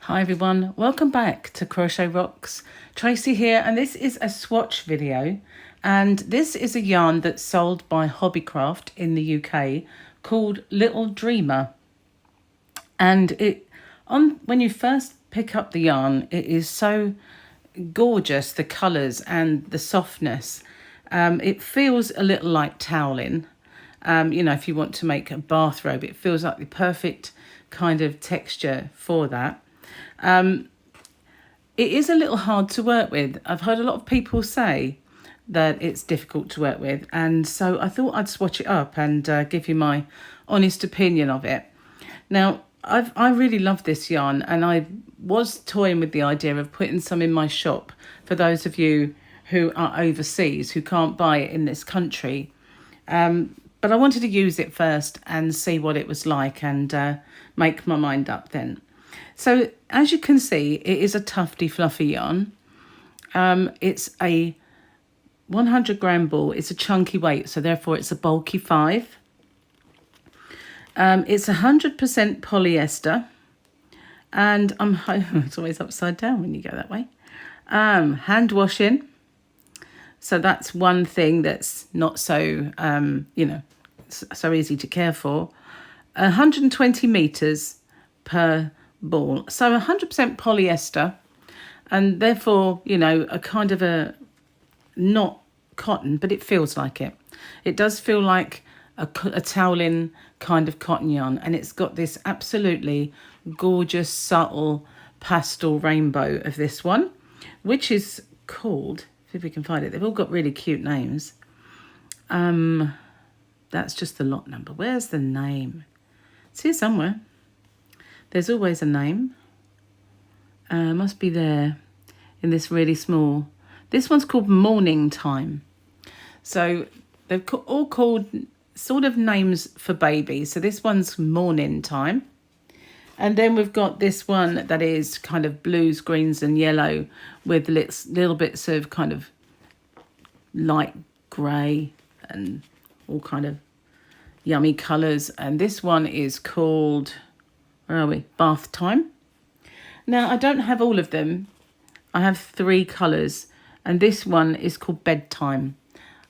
Hi everyone, welcome back to Crochet Rocks. Tracy here, and this is a swatch video, and this is a yarn that's sold by Hobbycraft in the UK called Little Dreamer. And when you first pick up the yarn, it is so gorgeous, the colours and the softness. It feels a little like toweling. If you want to make a bathrobe, it feels like the perfect kind of texture for that. It is a little hard to work with. I've heard a lot of people say that it's difficult to work with, and so I thought I'd swatch it up and give you my honest opinion of it. Now, I really love this yarn, and I was toying with the idea of putting some in my shop for those of you who are overseas, who can't buy it in this country. But I wanted to use it first and see what it was like and make my mind up then. So as you can see, it is a tufty, fluffy yarn. It's a 100 gram ball. It's a chunky weight, so therefore it's a bulky 5. It's 100% polyester, and it's always upside down when you go that way. Hand washing, so that's one thing that's not so so easy to care for. 120 meters per ball, so 100% polyester, and therefore a kind of a not cotton, but it feels like it. It does feel like a toweling kind of cotton yarn, and it's got this absolutely gorgeous subtle pastel rainbow of this one, which is called, see if we can find it, they've all got really cute names. That's just the lot number. Where's the name? It's here somewhere. There's always a name. Must be there in this really small. This one's called Morning Time. So they've all called sort of names for babies. So this one's Morning Time. And then we've got this one that is kind of blues, greens and yellow with little bits of kind of light grey and all kind of yummy colours. And this one is called, where are we? Bath Time. Now, I don't have all of them. I have 3 colours, and this one is called Bedtime.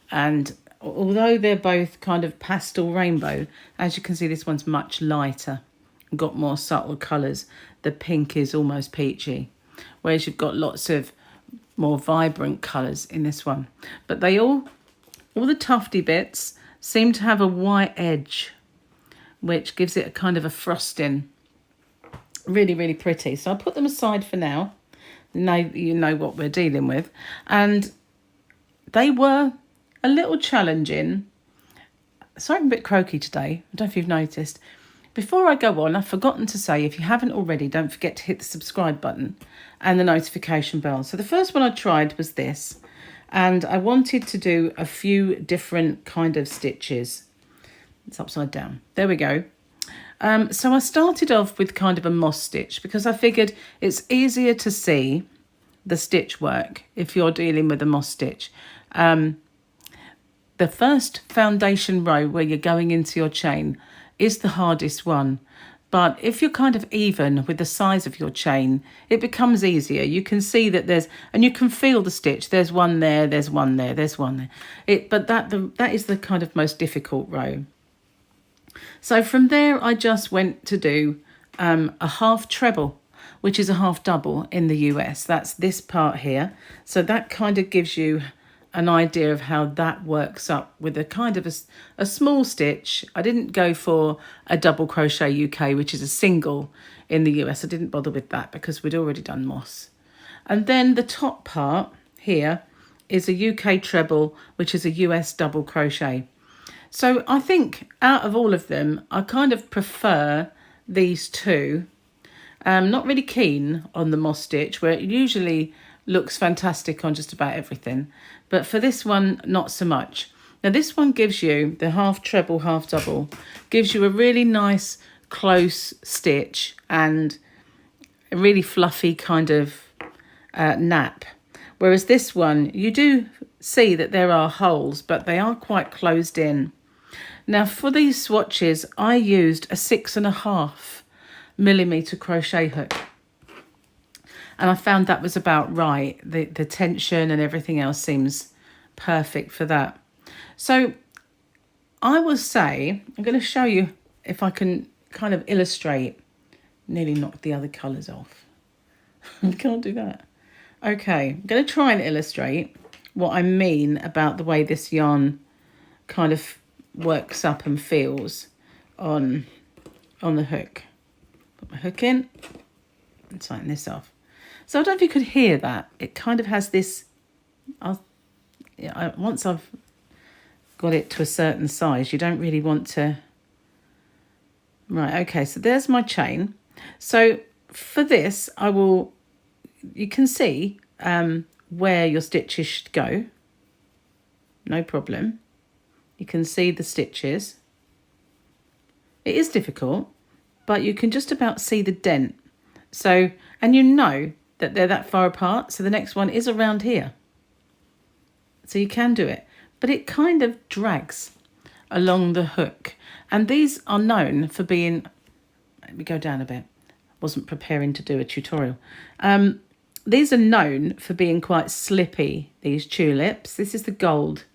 And although they're both kind of pastel rainbow, as you can see, this one's much lighter, got more subtle colours. The pink is almost peachy, whereas you've got lots of more vibrant colours in this one. But they all the tufty bits seem to have a white edge, which gives it a kind of a frosting. Really, really pretty. So I'll put them aside for now. Now you know what we're dealing with. And they were a little challenging. Sorry, I'm a bit croaky today. I don't know if you've noticed. Before I go on, I've forgotten to say, if you haven't already, don't forget to hit the subscribe button and the notification bell. So the first one I tried was this. And I wanted to do a few different kind of stitches. It's upside down. There we go. So I started off with kind of a moss stitch because I figured it's easier to see the stitch work if you're dealing with a moss stitch. The first foundation row where you're going into your chain is the hardest one. But if you're kind of even with the size of your chain, it becomes easier. You can see that and you can feel the stitch. There's one there, there's one there, there's one there. But that is the kind of most difficult row. So from there, I just went to do a half treble, which is a half double in the US. That's this part here. So that kind of gives you an idea of how that works up with a kind of a small stitch. I didn't go for a double crochet UK, which is a single in the US. I didn't bother with that because we'd already done moss. And then the top part here is a UK treble, which is a US double crochet. So I think out of all of them, I kind of prefer these two. I'm not really keen on the moss stitch, where it usually looks fantastic on just about everything. But for this one, not so much. Now this one gives you, the half treble, half double, gives you a really nice close stitch and a really fluffy kind of nap. Whereas this one, you do see that there are holes, but they are quite closed in. Now for these swatches, I used a 6.5mm crochet hook. And I found that was about right. The tension and everything else seems perfect for that. So I will say, I'm going to show you if I can kind of illustrate. Nearly knocked the other colours off. I can't do that. Okay, I'm going to try and illustrate what I mean about the way this yarn kind of works up and feels on the hook. Put my hook in and tighten this off. So I don't know if you could hear that. It kind of has this, once I've got it to a certain size, you don't really want to. Right, okay, so there's my chain. So for this, you can see where your stitches should go. No problem. You can see the stitches. It is difficult, but you can just about see the dent. So, and you know that they're that far apart. So the next one is around here. So you can do it, but it kind of drags along the hook. And these are known for being, let me go down a bit. Wasn't preparing to do a tutorial. These are known for being quite slippy, these tulips. This is the gold.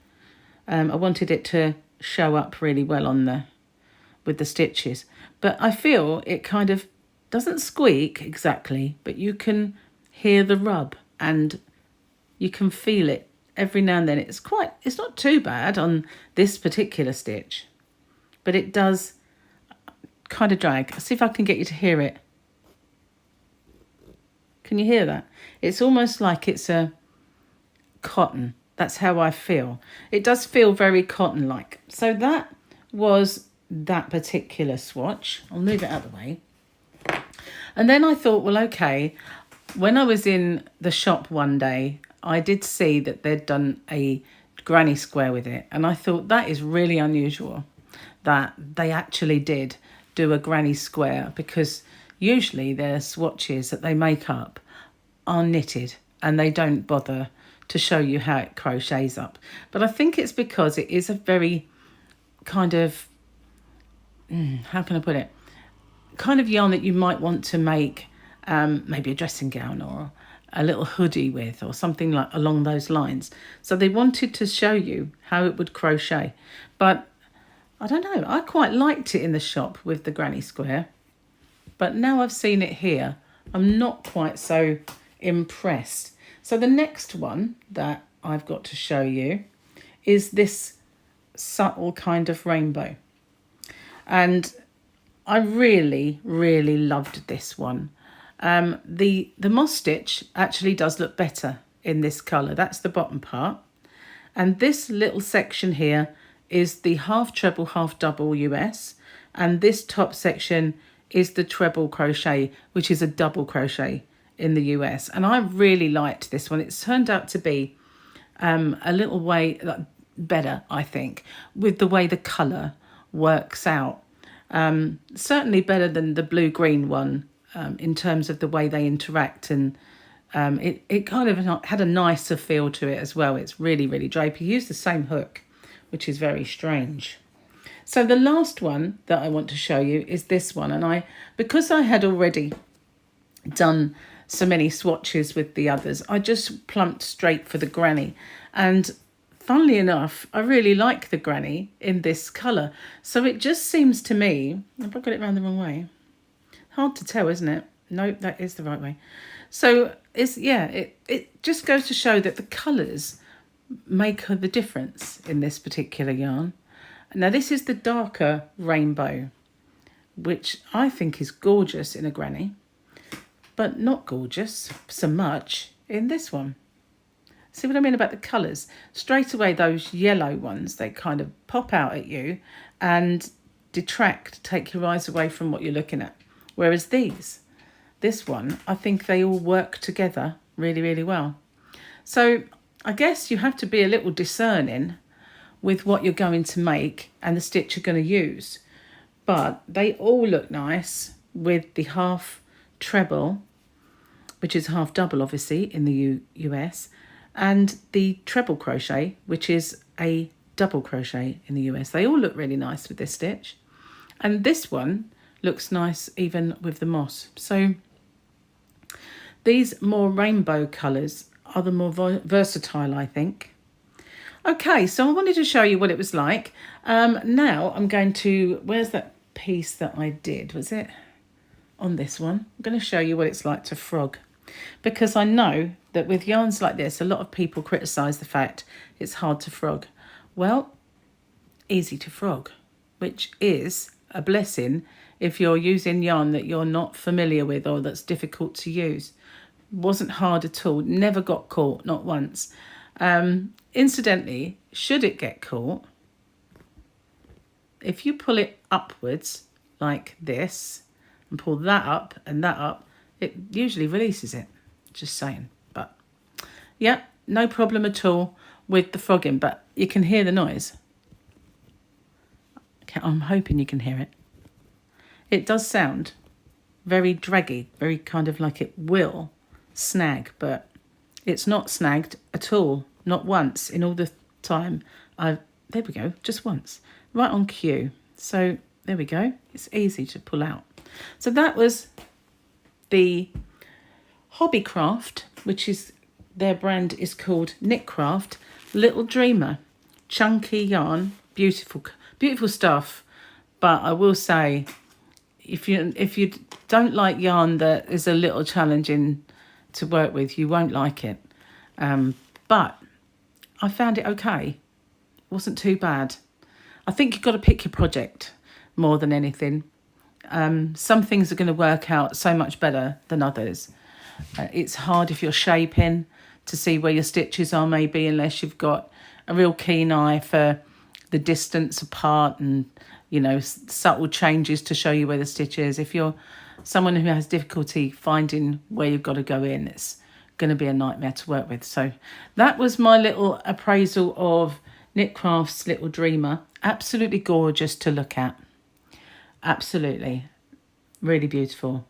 I wanted it to show up really well on with the stitches. But I feel it kind of doesn't squeak exactly, but you can hear the rub and you can feel it every now and then. It's not too bad on this particular stitch, but it does kind of drag. I'll see if I can get you to hear it. Can you hear that? It's almost like it's a cotton. That's how I feel. It does feel very cotton-like. So that was that particular swatch. I'll move it out of the way. And then I thought, well, okay, when I was in the shop one day, I did see that they'd done a granny square with it. And I thought that is really unusual that they actually did do a granny square, because usually their swatches that they make up are knitted and they don't bother to show you how it crochets up. But I think it's because it is a very kind of, how can I put it? Kind of yarn that you might want to make maybe a dressing gown or a little hoodie with, or something like along those lines. So they wanted to show you how it would crochet. But I don't know, I quite liked it in the shop with the granny square. But now I've seen it here, I'm not quite so impressed. So the next one that I've got to show you is this subtle kind of rainbow. And I really, really loved this one. The moss stitch actually does look better in this colour. That's the bottom part. And this little section here is the half treble, half double US. And this top section is the treble crochet, which is a double crochet in the US. And I really liked this one. It's turned out to be a little way better, I think, with the way the colour works out. Certainly better than the blue-green one in terms of the way they interact, and it kind of had a nicer feel to it as well. It's really, really drapey. You use the same hook, which is very strange. So the last one that I want to show you is this one, and because I had already done so many swatches with the others, I just plumped straight for the granny. And funnily enough, I really like the granny in this colour. So it just seems to me, have I got it round the wrong way? Hard to tell, isn't it? No, that is the right way. So it just goes to show that the colours make the difference in this particular yarn. Now this is the darker rainbow, which I think is gorgeous in a granny, but not gorgeous so much in this one. See what I mean about the colours? Straight away, those yellow ones, they kind of pop out at you and detract, take your eyes away from what you're looking at. Whereas this one, I think they all work together really, really well. So I guess you have to be a little discerning with what you're going to make and the stitch you're going to use. But they all look nice with the half treble, which is half double obviously in the US, and the treble crochet, which is a double crochet in the US. They all look really nice with this stitch. And this one looks nice even with the moss. So these more rainbow colours are the more versatile, I think. Okay, so I wanted to show you what it was like. Now I'm going to, where's that piece that I did? Was it on this one? I'm going to show you what it's like to frog. Because I know that with yarns like this, a lot of people criticise the fact it's hard to frog. Well, easy to frog, which is a blessing if you're using yarn that you're not familiar with or that's difficult to use. Wasn't hard at all, never got caught, not once. Incidentally, should it get caught, if you pull it upwards like this and pull that up and that up, it usually releases it. Just saying. But yeah, no problem at all with the frogging, but you can hear the noise. Okay, I'm hoping you can hear it. It does sound very draggy, very kind of like it will snag, but it's not snagged at all. Not once in all the time. There we go, just once. Right on cue. So there we go. It's easy to pull out. So that was the Hobbycraft, which is, their brand is called Knitcraft. Little Dreamer. Chunky yarn. Beautiful, beautiful stuff. But I will say, if you don't like yarn that is a little challenging to work with, you won't like it. But I found it okay. It wasn't too bad. I think you've got to pick your project more than anything. Some things are going to work out so much better than others. It's hard if you're shaping to see where your stitches are, maybe, unless you've got a real keen eye for the distance apart and, you know, subtle changes to show you where the stitch is. If you're someone who has difficulty finding where you've got to go in, it's going to be a nightmare to work with. So that was my little appraisal of Knitcraft's Little Dreamer. Absolutely gorgeous to look at. Absolutely. Really beautiful.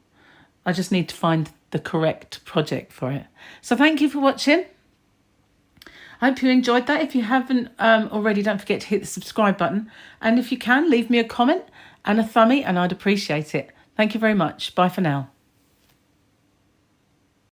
I just need to find the correct project for it. So thank you for watching. I hope you enjoyed that. If you haven't already, don't forget to hit the subscribe button. And if you can, leave me a comment and a thumbie and I'd appreciate it. Thank you very much. Bye for now.